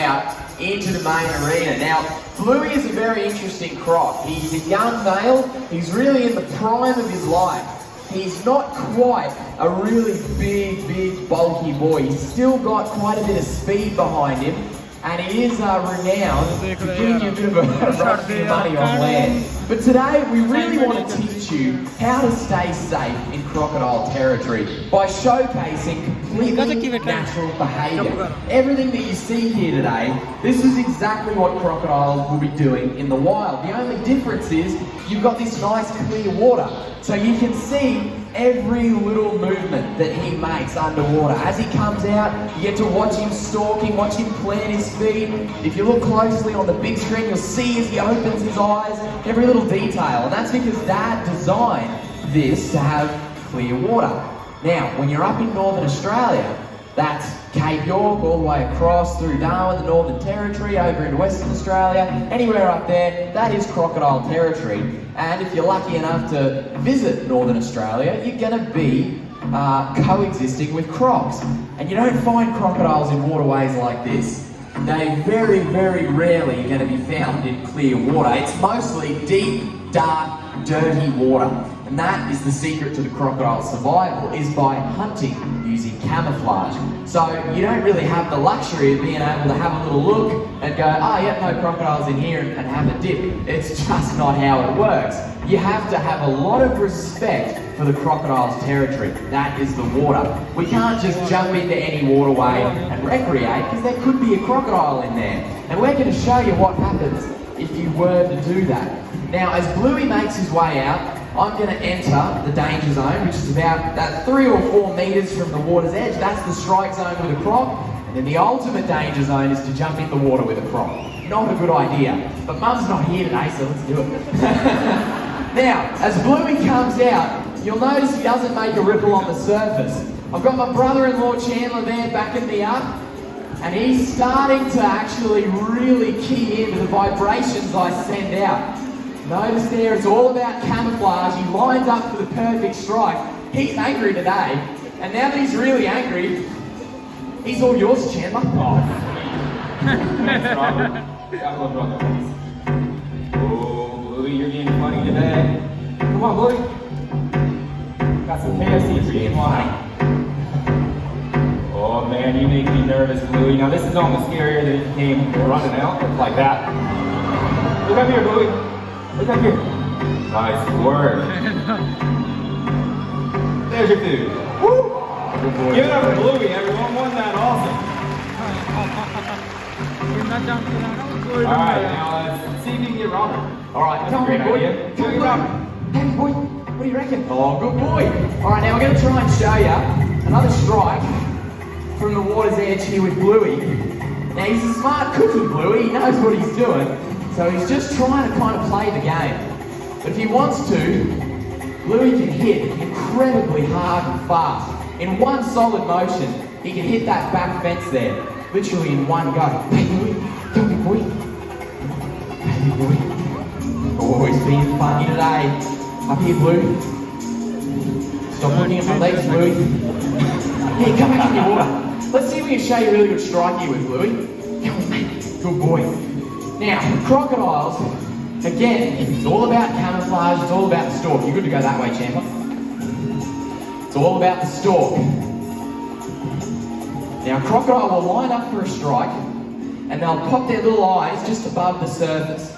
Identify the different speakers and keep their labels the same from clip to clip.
Speaker 1: Out into the main arena. Now, Bluey is a very interesting croc. He's a young male. He's really in the prime of his life. He's not quite a really big, bulky boy. He's still got quite a bit of speed behind him, and he is renowned for giving you a bit of a run for your money on land. But today, we really want to teach you how to stay safe in crocodile territory by showcasing completely natural behaviour. Everything that you see here today, this is exactly what crocodiles will be doing in the wild. The only difference is you've got this nice clear water, so you can see every little movement that he makes underwater. As he comes out, you get to watch him stalking, watch him plant his feet. If you look closely on the big screen, you'll see as he opens his eyes, every little detail. And that's because Dad designed this to have clear water. Now, when you're up in Northern Australia, that's Cape York, all the way across through Darwin, the Northern Territory, over into Western Australia, anywhere up there, that is crocodile territory. And if you're lucky enough to visit Northern Australia, you're going to be coexisting with crocs. And you don't find crocodiles in waterways like this. They very rarely are going to be found in clear water. It's mostly deep, dark, dirty water. And that is the secret to the crocodile's survival, is by hunting using camouflage. So you don't really have the luxury of being able to have a little look and go, oh yeah, no crocodiles in here, and have a dip. It's just not how it works. You have to have a lot of respect for the crocodile's territory. That is the water. We can't just jump into any waterway and recreate, because there could be a crocodile in there. And we're going to show you what happens if you were to do that. Now, as Bluey makes his way out, I'm going to enter the danger zone, which is about 3 or 4 meters from the water's edge. That's the strike zone with a croc. And then the ultimate danger zone is to jump in the water with a croc. Not a good idea. But Mum's not here today, so let's do it. Now, as Bluey comes out, you'll notice he doesn't make a ripple on the surface. I've got my brother-in-law Chandler there backing me up, and he's starting to actually really key into the vibrations I send out. Notice there, it's all about camouflage. He lines up for the perfect strike. He's angry today, and now that he's really angry, he's all yours, Chandler. Oh. Thanks, Robert. Oh, Bluey, you're getting funny today. Come on, Bluey. Got some KFC for you. Come on. Oh man, you make me nervous, Bluey. Now this is almost scarier than if you came running out like that. Look up here, Bluey. Look up here. Nice work. There's your food. Woo! Give it up for Bluey, everyone. Wasn't that awesome? Alright, now let's see if you can get Robert. Alright, that's a great idea. Come on, Robert. Hey, boy. What do you reckon? Oh, good boy. Alright, now we're going to try and show you another strike from the water's edge here with Bluey. Now he's a smart cookie, Bluey. He knows what he's doing. So he's just trying to kind of play the game. But if he wants to, Bluey can hit incredibly hard and fast. In one solid motion, he can hit that back fence there, literally in one go. Hey Bluey, come here boy. Hey boy. Oh, he's being funny today. Up here, Bluey. Stop looking at my legs, Bluey. Here, come back in your water. Let's see if we can show you a really good strike here with Bluey. Come on, mate. Good boy. Now, crocodiles, again, it's all about camouflage, it's all about the stalk. You're good to go that way, Chandler. It's all about the stalk. Now, a crocodile will line up for a strike, and they'll pop their little eyes just above the surface.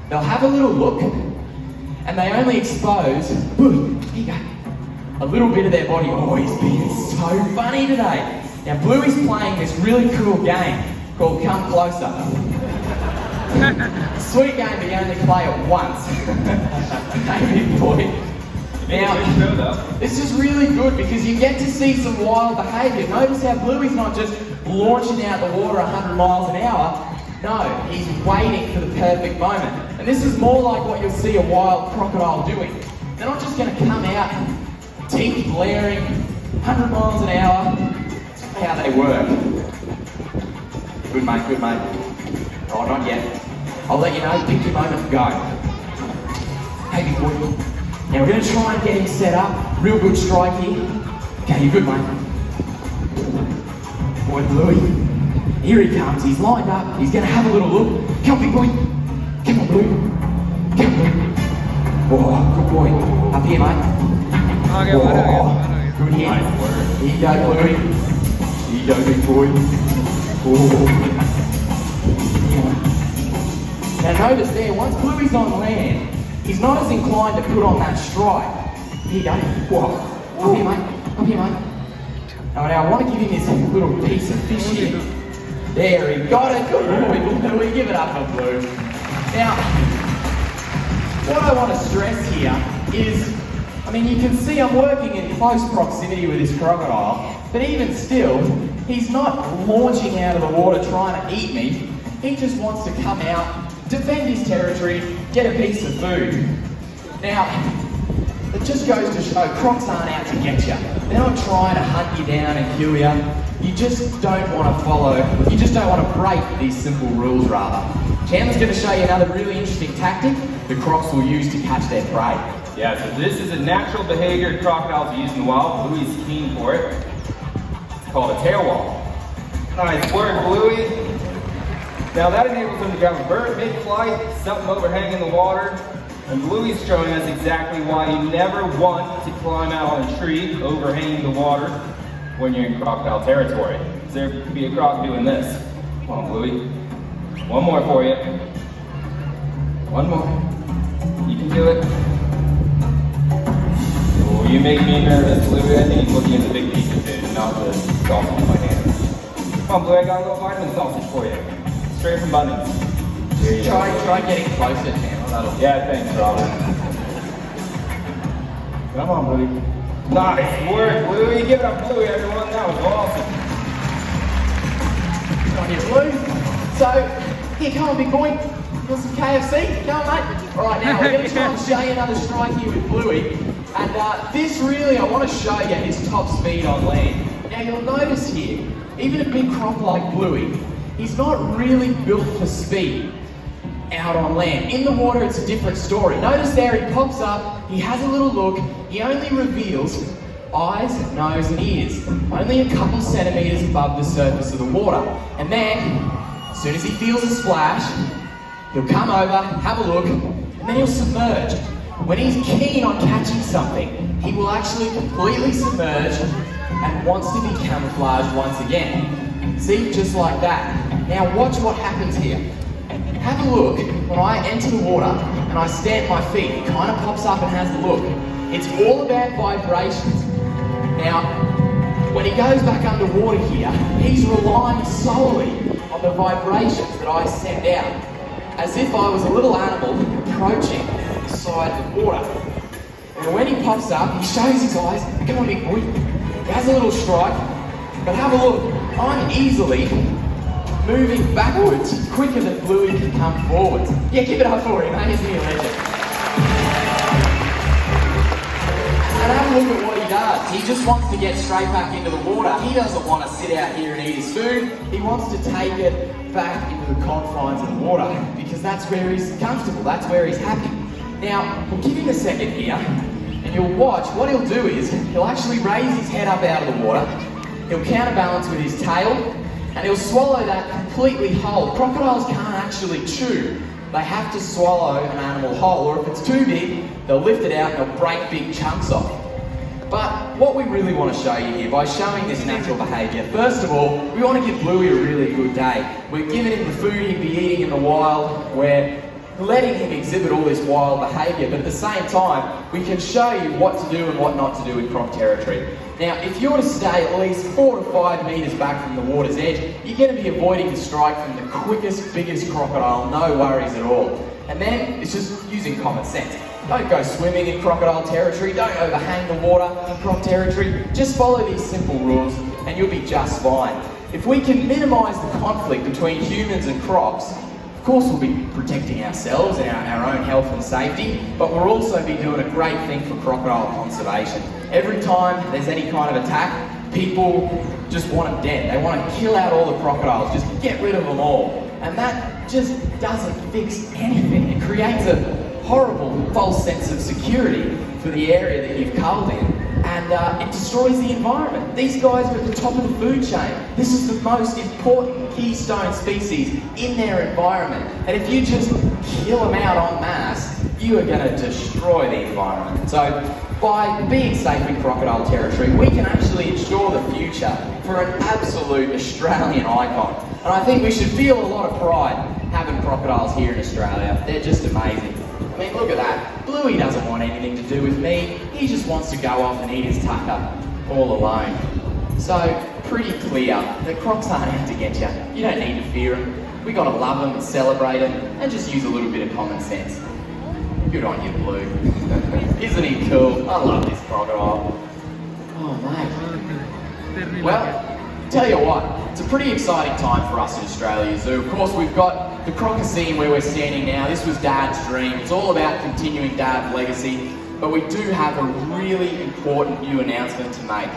Speaker 1: They'll have a little look, and they only expose, here you go, a little bit of their body. Oh, he's being so funny today. Now, Bluey's playing this really cool game called Come Closer. Sweet game, but you only play it once. Hey, big boy. Now, this is really good because you get to see some wild behaviour. Notice how Bluey's not just launching out the water 100 miles an hour. No, he's waiting for the perfect moment. And this is more like what you'll see a wild crocodile doing. They're not just going to come out, teeth blaring, 100 miles an hour. That's not how they work. Good mate, good mate. Oh, not yet. I'll let you know, pick your moment, go. Hey, big boy. Now we're going to try and get him set up. Real good strike here. Okay, you're good, mate. Boy, Bluey. Here he comes, he's lined up, he's gonna have a little look. Come on, big boy. Come on, Blue. Come on, Blue. Oh, good boy. Up here, mate. Good hit. Here you go, Bluey. Here you go, big boy. Oh. Now notice there, once Bluey's on land, he's not as inclined to put on that strike. Here you go. Whoa. Up here, mate. Up here, mate. Now I want to give him this little piece of fish here. There, he got it. Good boy, Blue. Give it up for Blue. Now, what I want to stress here is, I mean, you can see I'm working in close proximity with this crocodile, but even still, he's not launching out of the water trying to eat me. He just wants to come out, defend his territory, get a piece of food. Now, it just goes to show crocs aren't out to get you. They're not trying to hunt you down and kill you. You just don't want to follow, you just don't want to break these simple rules rather. Chandler's going to show you another really interesting tactic the crocs will use to catch their prey.
Speaker 2: Yeah, so this is a natural behavior crocodiles use in the wild. Bluey's keen for it. It's called a tail wall. Nice work, Bluey. Now that enables them to grab a bird mid-flight, something overhanging the water, and Bluey's showing us exactly why you never want to climb out on a tree overhanging the water when you're in crocodile territory. There could be a croc doing this. Come on, Bluey. One more for you. One more. You can do it. Oh, you make me nervous, Bluey. I think he's looking at the big piece of food, not the sausage in my hand. Come on, Bluey. I got a little vitamin sausage for you. Straight from Bunnings.
Speaker 1: Try getting closer, Chandler.
Speaker 2: Yeah, thanks, Robert. Come on, Bluey. Nice work, Bluey. Give it up, Bluey, everyone. That was awesome.
Speaker 1: Come on here, Blue. So, here, come on, big boy. Want some KFC? Come on, mate. All right, now we're going to try and show you another strike here with Bluey. And this really, I want to show you his top speed on land. Now, you'll notice here, even a big croc like Bluey, he's not really built for speed out on land. In the water, it's a different story. Notice there, he pops up, he has a little look, he only reveals eyes, nose, and ears, only a couple centimeters above the surface of the water. And then, as soon as he feels a splash, he'll come over, have a look, and then he'll submerge. When he's keen on catching something, he will actually completely submerge and wants to be camouflaged once again. See, just like that. Now watch what happens here. Have a look. When I enter the water and I stamp my feet, he kind of pops up and has a look. It's all about vibrations. Now, when he goes back underwater here, he's relying solely on the vibrations that I send out, as if I was a little animal approaching the side of the water. And when he pops up, he shows his eyes. Come on, big boy. He has a little strike, but have a look. I'm easily moving backwards quicker than Bluey can come forwards. Yeah, give it up for him, mate. Isn't he a legend? And have a look at what he does. He just wants to get straight back into the water. He doesn't want to sit out here and eat his food. He wants to take it back into the confines of the water because that's where he's comfortable. That's where he's happy. Now, we'll give him a second here and you'll watch. What he'll do is he'll actually raise his head up out of the water. He'll counterbalance with his tail and he'll swallow that completely whole. Crocodiles can't actually chew. They have to swallow an animal whole, or if it's too big, they'll lift it out and they'll break big chunks off. But what we really want to show you here by showing this natural behaviour, first of all, we want to give Bluey a really good day. We're giving him the food he'd be eating in the wild, we're letting him exhibit all this wild behaviour, but at the same time, we can show you what to do and what not to do in croc territory. Now, if you're to stay at least 4 to 5 metres back from the water's edge, you're going to be avoiding the strike from the quickest, biggest crocodile, no worries at all. And then, it's just using common sense. Don't go swimming in crocodile territory, don't overhang the water in croc territory, just follow these simple rules and you'll be just fine. If we can minimise the conflict between humans and crocs, of course we'll be protecting ourselves and our own health and safety, but we'll also be doing a great thing for crocodile conservation. Every time there's any kind of attack, people just want them dead. They want to kill out all the crocodiles, just get rid of them all. And that just doesn't fix anything. It creates a horrible false sense of security for the area that you've culled in. and it destroys the environment. These guys are at the top of the food chain. This is the most important keystone species in their environment. And if you just kill them out en masse, you are going to destroy the environment. So by being safe in crocodile territory, we can actually ensure the future for an absolute Australian icon. And I think we should feel a lot of pride having crocodiles here in Australia. They're just amazing. I mean, look at that. Bluey doesn't want anything to do with me. He just wants to go off and eat his tucker all alone. So, pretty clear that crocs aren't out to get you. You don't need to fear them. We got to love them and celebrate them and just use a little bit of common sense. Good on you, Blue. Isn't he cool? I love this crocodile. Oh, mate. Well, tell you what, it's a pretty exciting time for us in Australia Zoo. Of course, we've got the CROCOSEUM where we're standing now. This was Dad's dream. It's all about continuing Dad's legacy. But we do have a really important new announcement to make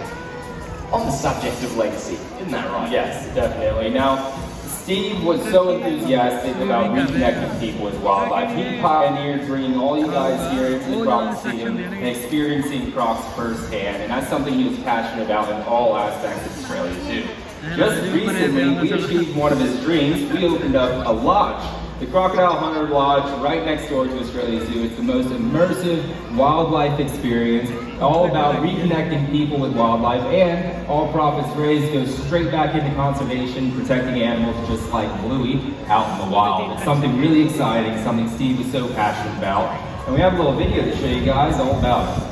Speaker 1: on the subject of legacy. Isn't that right?
Speaker 2: Yes, definitely. Now, Steve was so enthusiastic about reconnecting people with wildlife. He pioneered bringing all you guys here into the CROCOSEUM and experiencing crocs firsthand, and that's something he was passionate about in all aspects of Australia Zoo. Just recently, we achieved one of his dreams. We opened up a lodge, the Crocodile Hunter Lodge, right next door to Australia Zoo. It's the most immersive wildlife experience, all about reconnecting people with wildlife, and all profits raised go straight back into conservation, protecting animals just like Bluey out in the wild. It's something really exciting, something Steve was so passionate about. And we have a little video to show you guys all about it.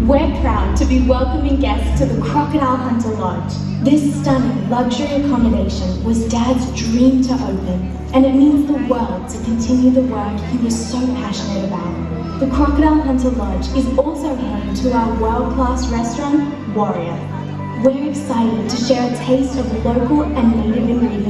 Speaker 3: We're proud to be welcoming guests to the Crocodile Hunter Lodge. This stunning luxury accommodation was Dad's dream to open, and it means the world to continue the work he was so passionate about. The Crocodile Hunter Lodge is also home to our world-class restaurant, Warrior. We're excited to share a taste of local and native ingredients